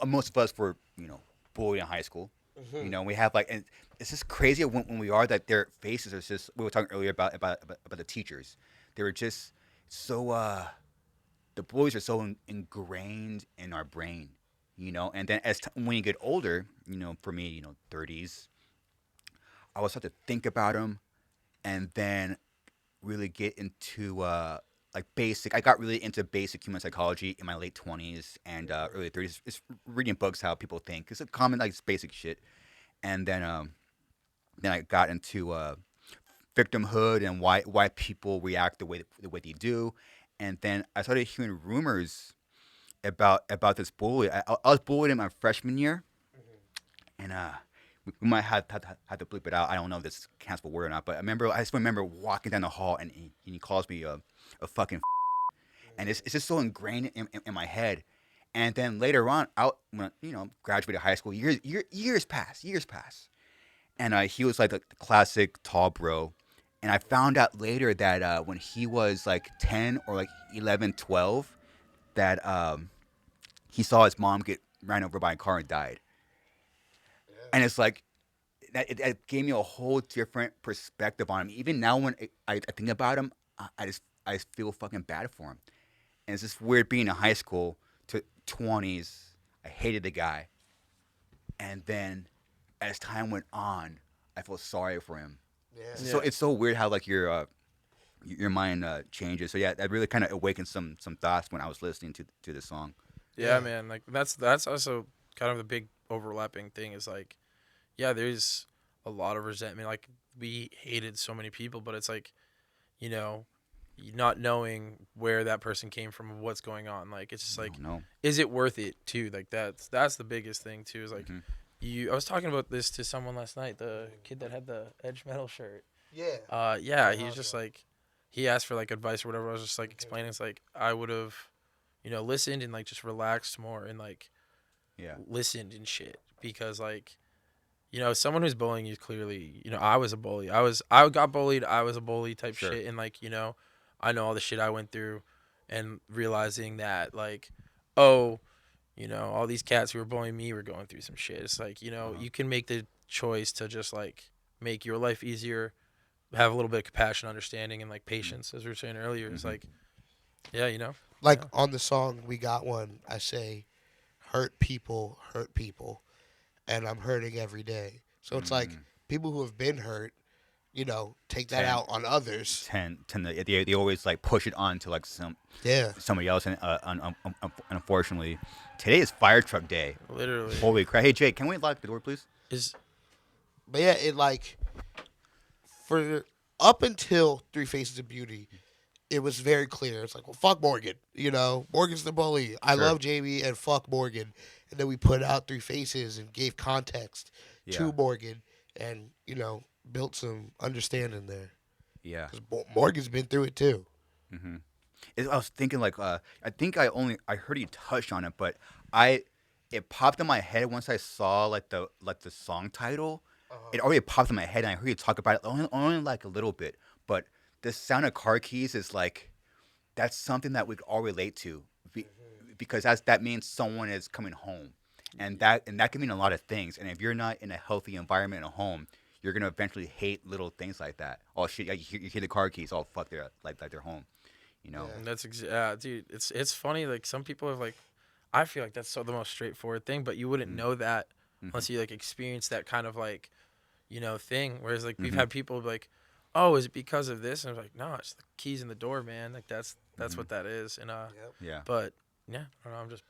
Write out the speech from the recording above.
most of us were, bullied in high school. We have like, and it's just crazy when we are that their faces are just. We were talking earlier about the teachers. They were just so. The bullies are so ingrained in our brain, And then when you get older, for me, 30s, I was start to think about them, and then really get into like basic. I got really into basic human psychology in my late 20s and early 30s. It's reading books how people think. It's a common like basic shit, and then I got into victimhood and why people react the way they do, and then I started hearing rumors about this bully. I was bullied in my freshman year, and we might have to bleep it out. I don't know if this counts for word or not, but I just remember walking down the hall and he calls me a fucking and it's just so ingrained in my head. And then later on, out when graduated high school, years pass, and he was like the classic tall bro. And I found out later that when he was like 10 or like 11, 12, that he saw his mom get ran over by a car and died. And it's like it gave me a whole different perspective on him. Even now, when I think about him, I just feel fucking bad for him. And it's just weird being in high school to 20s. I hated the guy, and then as time went on, I felt sorry for him. Yeah. So it's so weird how like your mind changes. So yeah, that really kind of awakened some thoughts when I was listening to this song. Yeah, man. Like that's also kind of the big overlapping thing is like, yeah, there's a lot of resentment. Like we hated so many people, but it's like, you know, not knowing where that person came from, what's going on. Like it's just like, No. is it worth it too? Like that's the biggest thing too. Is like, Hmm. I was talking about this to someone last night. The kid that had the Edge Metal shirt. Yeah. Yeah, he's just like, he asked for like advice or whatever. I was just like explaining. It's like I would have, listened and like just relaxed more and like Yeah. listened and shit because like, someone who's bullying you clearly, I was a bully. I got bullied. I was a bully type Sure. shit, and like, I know all the shit I went through, and realizing that like, oh, all these cats who were bullying me were going through some shit. It's like, you can make the choice to just like make your life easier, have a little bit of compassion, understanding, and like patience, as we were saying earlier. It's like, yeah, Like yeah. on the song, we got one. I say, hurt people, and I'm hurting every day. So it's like Mm. people who have been hurt, take that Ten, out on others. they always like push it on to like Yeah. somebody else, and unfortunately, today is fire truck day. Literally Holy crap! Hey Jake, can we lock the door, please? is But yeah, it like for up until Three Faces of Beauty, it was very clear. It's like, well, fuck Morgan. Morgan's the bully. I Sure. love Jamie and fuck Morgan. And then we put out Three Faces and gave context Yeah. to Morgan and, built some understanding there. Yeah. Because Morgan's been through it too. Hmm. I was thinking like I think I heard you touch on it, but I it popped in my head once I saw like the song title. It already popped in my head, and I heard you talk about it only like a little bit. But the sound of car keys is like that's something that we could all relate to, because that means someone is coming home, and that can mean a lot of things. And if you're not in a healthy environment at home, you're gonna eventually hate little things like that. Oh shit! You hear the car keys. Oh fuck! They're like they're home. You know. Yeah. yeah, dude. It's funny. Like some people have like, I feel like that's the most straightforward thing, but you wouldn't know that Mm-hmm. unless you like experience that kind of like, thing. Whereas like we've Mm-hmm. had people be like, oh, is it because of this? And I was like, no, it's the keys in the door, man. Like that's Mm-hmm. what that is. And Yep. Yeah. but yeah, I don't know. I'm just